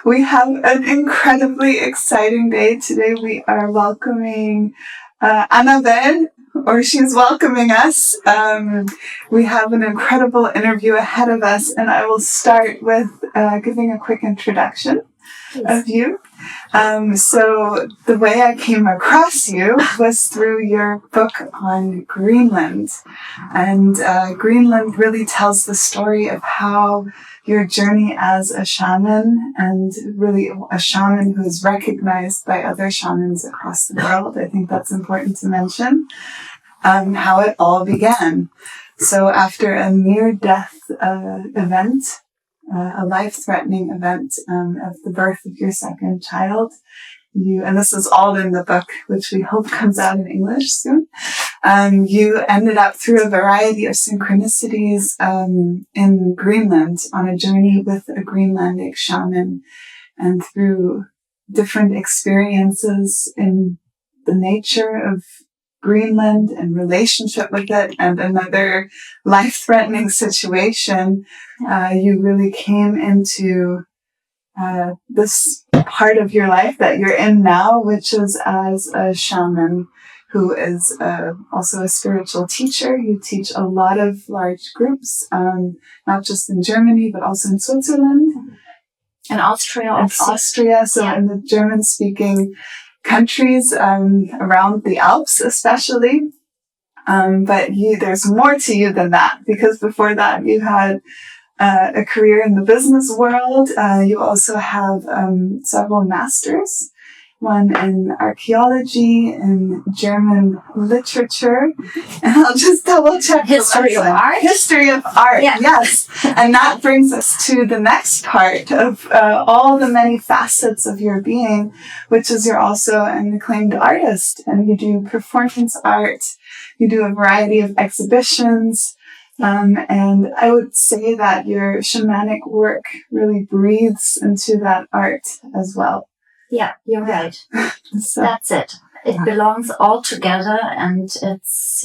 We have an incredibly exciting day today. We are welcoming Annabelle, or she's welcoming us. We have an incredible interview ahead of us, and I will start with giving a quick introduction of you. So the way I came across you was through your book on Greenland. And Greenland really tells the story of how your journey as a shaman, and really a shaman who is recognized by other shamans across the world. I think that's important to mention, how it all began. So after a near-death event, a life-threatening event of the birth of your second child, and this is all in the book, which we hope comes out in English soon. You ended up through a variety of synchronicities in Greenland on a journey with a Greenlandic shaman, and through different experiences in the nature of Greenland and relationship with it, and another life-threatening situation, you really came into this part of your life that you're in now, which is as a shaman who is also a spiritual teacher. You teach a lot of large groups, not just in Germany, but also in Switzerland. And Austria. So in the German-speaking countries around the Alps especially. But there's more to you than that, because before that you had a career in the business world. You also have several masters, one in archaeology, in German literature, and I'll just double check. History of art? History of art, yeah. Yes. And that brings us to the next part of all the many facets of your being, which is you're also an acclaimed artist, and you do performance art, you do a variety of exhibitions, and I would say that your shamanic work really breathes into that art as well. Yeah, you're right. So, that's it. It belongs all together, and it's,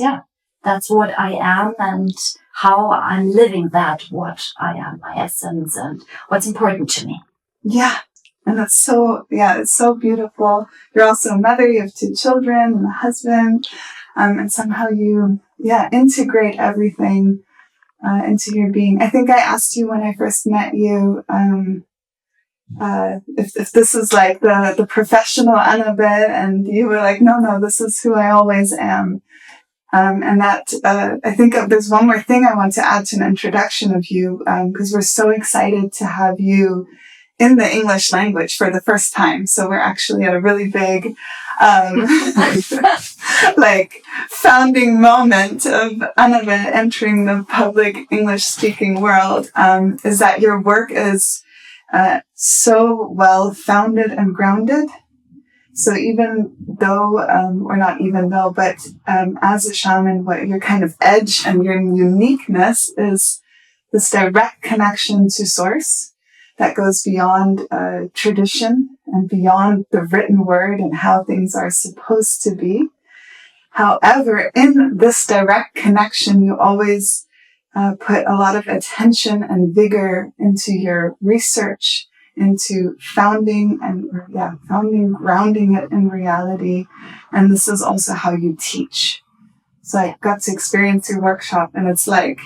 that's what I am and how I'm living that, what I am, my essence, and what's important to me. Yeah. And it's so beautiful. You're also a mother, you have 2 children and a husband, and somehow you, integrate everything into your being. I think I asked you when I first met you, if this is like the professional Annabelle, and you were like, no, this is who I always am. And that, I think there's one more thing I want to add to an introduction of you, because we're so excited to have you in the English language for the first time. So we're actually at a really big, founding moment of Annabelle entering the public English speaking world, is that your work is so well founded and grounded. So even though, as a shaman, what your kind of edge and your uniqueness is this direct connection to source that goes beyond tradition and beyond the written word and how things are supposed to be. However, in this direct connection, you always put a lot of attention and vigor into your research, into grounding it in reality. And this is also how you teach. So I got to experience your workshop, and it's like,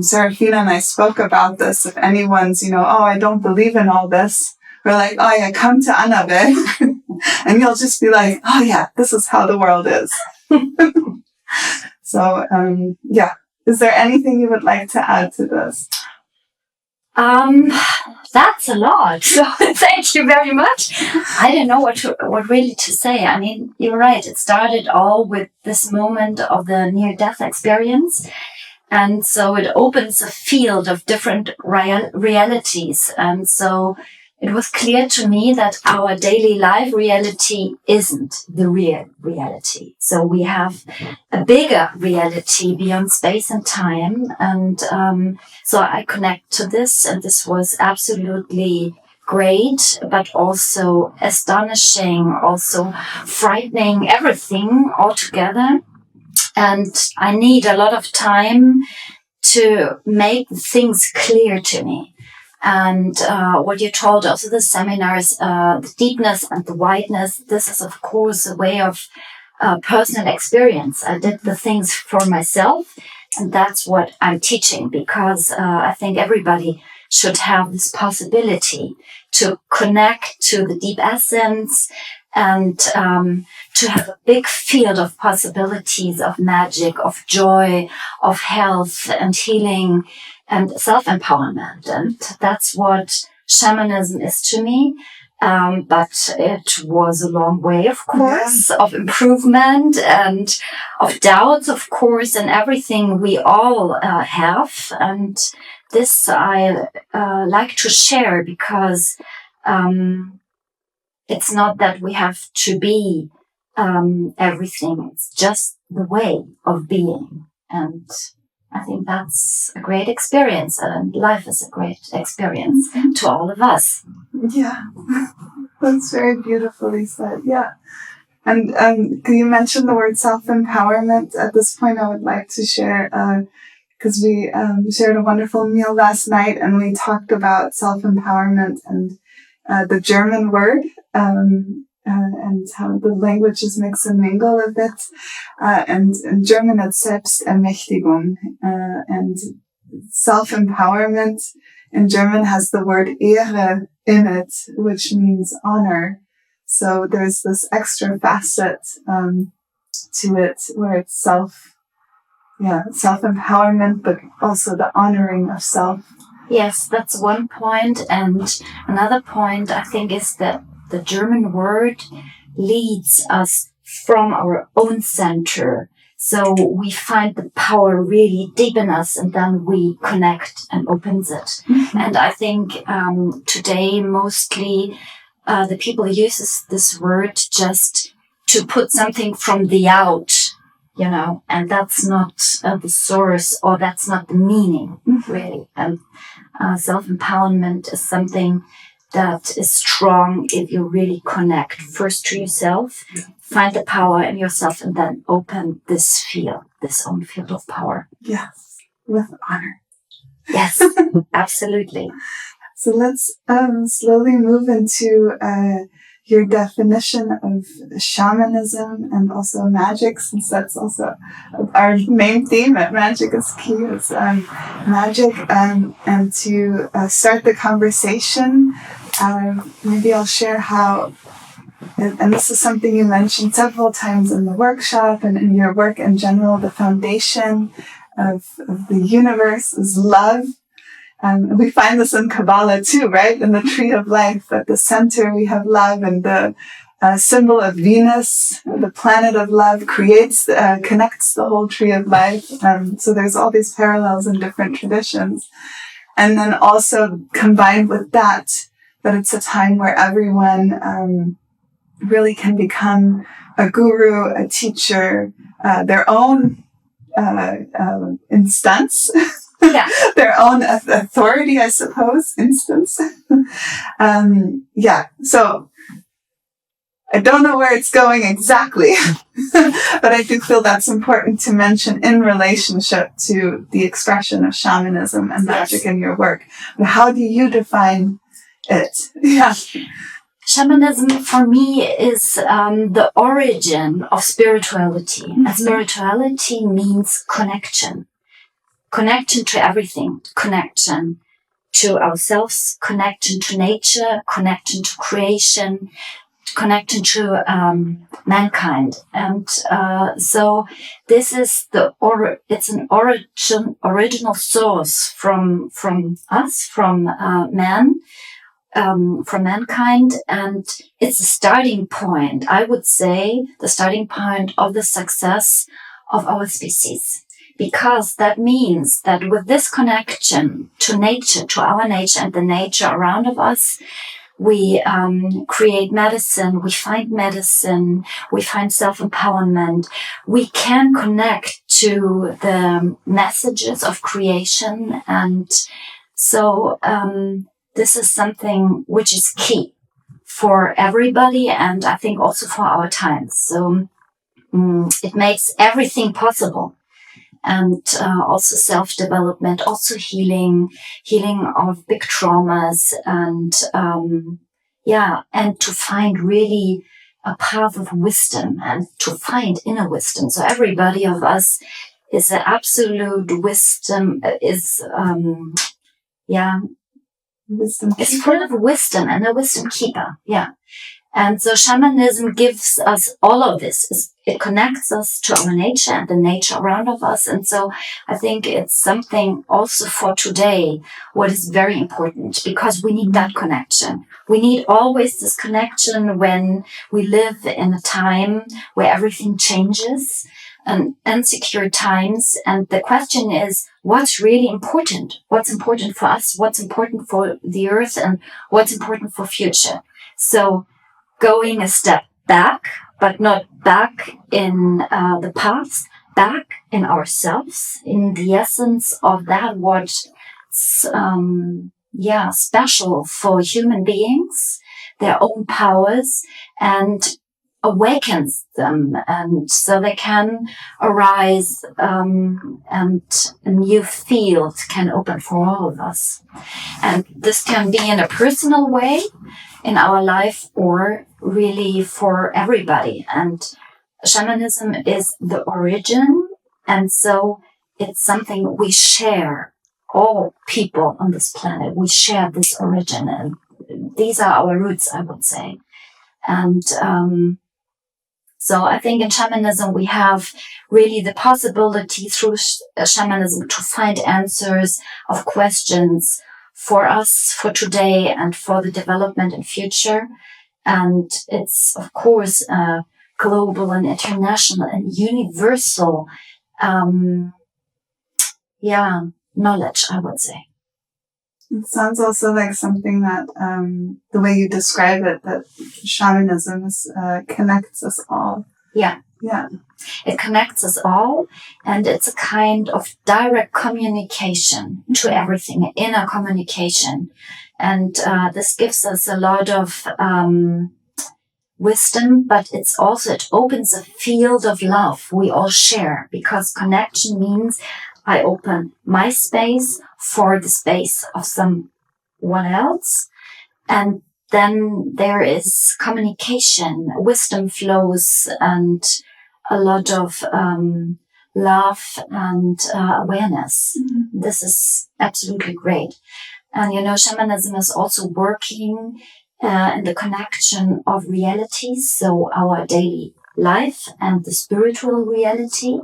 Serafina and I spoke about this. If anyone's, I don't believe in all this, we're like, oh yeah, come to Annabelle. And you'll just be like, oh yeah, this is how the world is. So, is there anything you would like to add to this? That's a lot. So thank you very much. I don't know what really to say. I mean, you're right. It started all with this moment of the near-death experience. And so it opens a field of different realities. And so it was clear to me that our daily life reality isn't the real reality. So we have a bigger reality beyond space and time. And so I connect to this, and this was absolutely great, but also astonishing, also frightening, everything all together. And I need a lot of time to make things clear to me. And what you told also the seminars, the deepness and the wideness, this is of course a way of personal experience. I did the things for myself, and that's what I'm teaching, because I think everybody should have this possibility to connect to the deep essence and to have a big field of possibilities, of magic, of joy, of health and healing and self-empowerment. And that's what shamanism is to me. But it was a long way, of course, of improvement and of doubts, of course, and everything we all have. And this I like to share, because it's not that we have to be everything. It's just the way of being. And I think that's a great experience, and life is a great experience to all of us. Yeah, that's very beautifully said. Yeah. And you mentioned the word self-empowerment. At this point, I would like to share, because we shared a wonderful meal last night, and we talked about self-empowerment and the German word, and how the languages mix and mingle a bit. And in German, it's Selbstermächtigung, and self-empowerment in German has the word Ehre in it, which means honor. So there's this extra facet to it, where it's self-empowerment, but also the honoring of self. Yes, that's one point. And another point, I think, is that the German word leads us from our own center. So we find the power really deep in us, and then we connect and opens it. Mm-hmm. And I think today mostly the people use this word just to put something from the out, and that's not the source, or that's not the meaning, really. And self-empowerment is something that is strong if you really connect first to yourself, find the power in yourself, and then open this own field of power. Yes, with honor. Yes, absolutely. So let's slowly move into your definition of shamanism and also magic, since that's also our main theme at Magic is Key, is magic. And to start the conversation, maybe I'll share how, and this is something you mentioned several times in the workshop and in your work in general, the foundation of the universe is love. We find this in Kabbalah too, right? In the tree of life, at the center we have love, and the symbol of Venus, the planet of love, connects the whole tree of life. So there's all these parallels in different traditions. And then also combined with that it's a time where everyone really can become a guru, a teacher, their own instance. Yeah. Their own authority, I suppose, instance. So I don't know where it's going exactly, but I do feel that's important to mention in relationship to the expression of shamanism and magic in your work. But how do you define it? Yeah. Shamanism for me is the origin of spirituality. Mm-hmm. And spirituality means connection. Connection to everything, connection to ourselves, connection to nature, connection to creation, connection to mankind. And so this is it's an original source from us, from man, from mankind, and it's a starting point, I would say, the starting point of the success of our species. Because that means that with this connection to nature, to our nature and the nature around of us, we create medicine, we find self-empowerment. We can connect to the messages of creation. And so this is something which is key for everybody, and I think also for our times. So it makes everything possible. and also self-development, also healing of big traumas, and and to find really a path of wisdom and to find inner wisdom. So everybody of us is an absolute wisdom, Wisdom it's keeper. full of wisdom and a wisdom keeper. Yeah. And so shamanism gives us all of this. It connects us to our nature and the nature around of us. And so I think it's something also for today, what is very important, because we need that connection. We need always this connection when we live in a time where everything changes and insecure times. And the question is, what's really important? What's important for us? What's important for the earth? And what's important for future? So going a step back, but not back in the past, back in ourselves, in the essence of that what's special for human beings, their own powers, and awakens them, and so they can arise, and a new field can open for all of us. And this can be in a personal way in our life or really for everybody. And shamanism is the origin, and so it's something we share. All people on this planet, we share this origin, and these are our roots, I would say. And so I think in shamanism we have really the possibility through shamanism to find answers of questions for us, for today, and for the development and future. And it's, of course, global and international and universal, knowledge, I would say. It sounds also like something that, the way you describe it, that shamanism connects us all. Yeah. Yeah. It connects us all, and it's a kind of direct communication to everything, inner communication. And this gives us a lot of wisdom, but it opens a field of love we all share, because connection means I open my space for the space of someone else, and then there is communication, wisdom flows, and a lot of love and awareness. Mm-hmm. This is absolutely great. And, shamanism is also working in the connection of realities, so our daily life and the spiritual reality.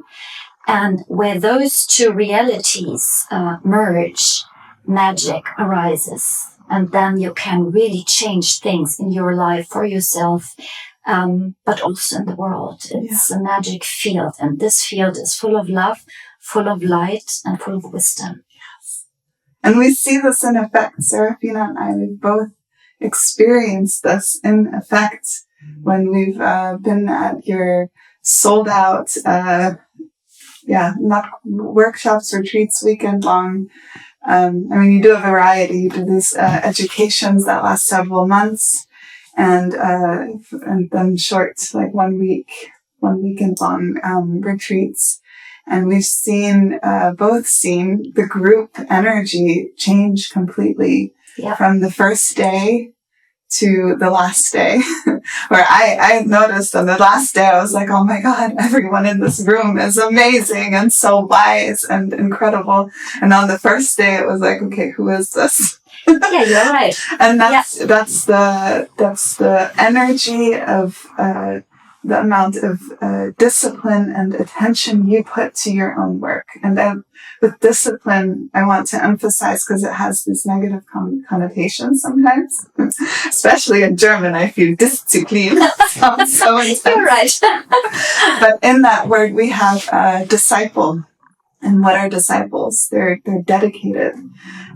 And where those two realities merge, magic arises. And then you can really change things in your life for yourself, but also in the world. It's a magic field. And this field is full of love, full of light, and full of wisdom. Yes. And we see this in effect. Serafina and I, we've both experienced this in effect when we've been at your sold out, not workshops, retreats, weekend long. You do a variety. You do these educations that last several months, and then short, like 1 weekend long retreats. And we've both seen the group energy change completely from the first day to the last day, where I noticed on the last day, I was like, oh my God, everyone in this room is amazing and so wise and incredible. And on the first day, it was like, okay, who is this? Yeah, you're right. And that's the energy of, the amount of discipline and attention you put to your own work. And then with discipline, I want to emphasize, because it has this negative connotation sometimes, especially in German, I feel Disziplin. Sounds so intense. You're right. But in that word, we have disciple. And what are disciples? They're dedicated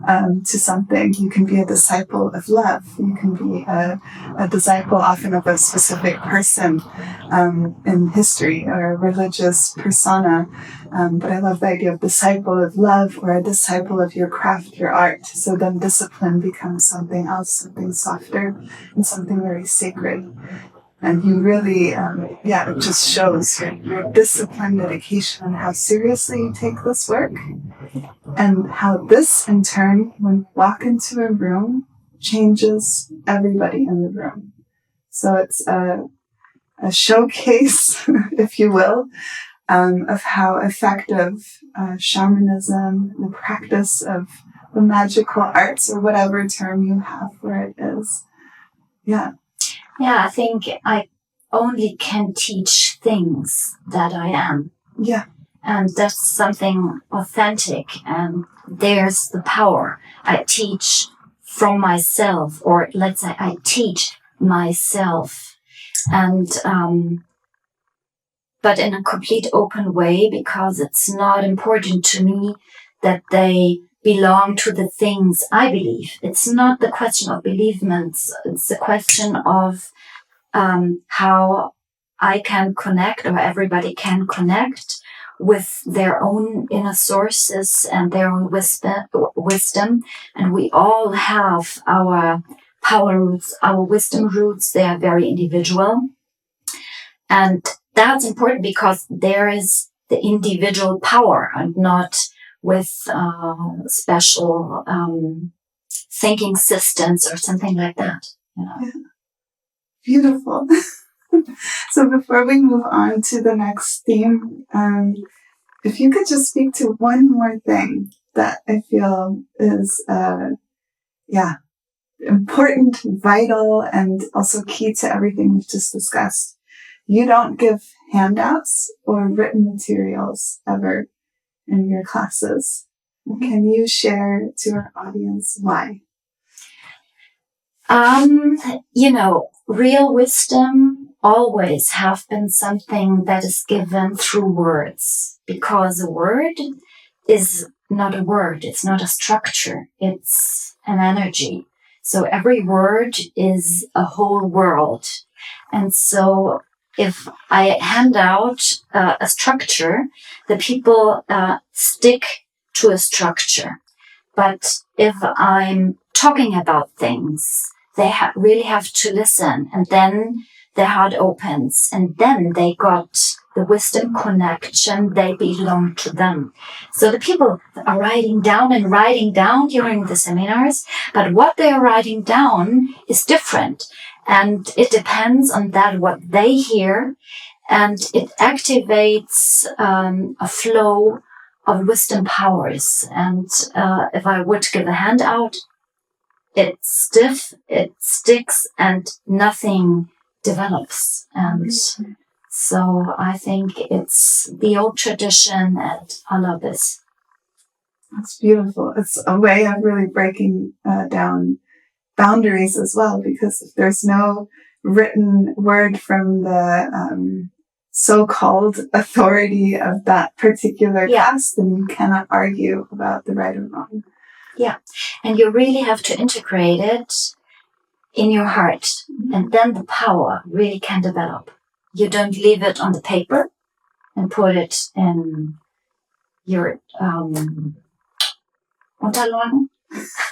to something. You can be a disciple of love. You can be a disciple often of a specific person in history or a religious persona. But I love the idea of disciple of love or a disciple of your craft, your art. So then discipline becomes something else, something softer and something very sacred. And you really, it just shows your discipline, dedication, and how seriously you take this work. And how this, in turn, when you walk into a room, changes everybody in the room. So it's a showcase, if you will, of how effective shamanism, the practice of the magical arts, or whatever term you have for it is. Yeah. Yeah, I think I only can teach things that I am. Yeah. And that's something authentic, and there's the power. I teach from myself, or let's say I teach myself. And, but in a complete open way, because it's not important to me that they belong to the things I believe. It's not the question of beliefs. It's the question of how I can connect, or everybody can connect with their own inner sources and their own wisdom. And we all have our power roots, our wisdom roots. They are very individual. And that's important because there is the individual power, and not with special thinking systems or something like that. You know? Yeah. Beautiful. So before we move on to the next theme, if you could just speak to one more thing that I feel is, important, vital, and also key to everything we've just discussed. You don't give handouts or written materials ever in your classes. Can you share to our audience why? Real wisdom always have been something that is given through words, because a word is not a word. It's not a structure. It's an energy. So every word is a whole world. And so if I hand out a structure, the people stick to a structure. But if I'm talking about things, they really have to listen, and then their heart opens, and then they got the wisdom connection. They belong to them. So the people are writing down during the seminars, but what they are writing down is different. And it depends on that, what they hear, and it activates a flow of wisdom powers. And if I would give a handout, it's stiff, it sticks, and nothing develops. And so I think it's the old tradition, and I love this. That's beautiful. It's a way of really breaking down boundaries as well, because if there's no written word from the so-called authority of that particular class, then you cannot argue about the right or wrong. Yeah. And you really have to integrate it in your heart, and then the power really can develop. You don't leave it on the paper and put it in your Unterlagen.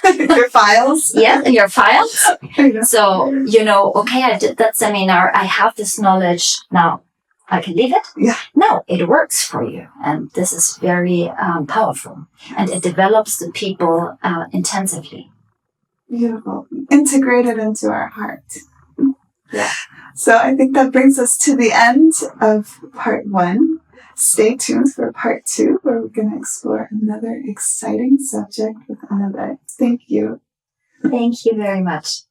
Your files? Yes, in your files. So, okay, I did that seminar. I have this knowledge. Now, I can leave it? Yeah. No, it works for you. And this is very powerful. And it develops the people intensively. Beautiful. Integrated into our heart. Yeah. So I think that brings us to the end of part 1. Stay tuned for part 2, where we're going to explore another exciting subject with Annabelle. Thank you. Thank you very much.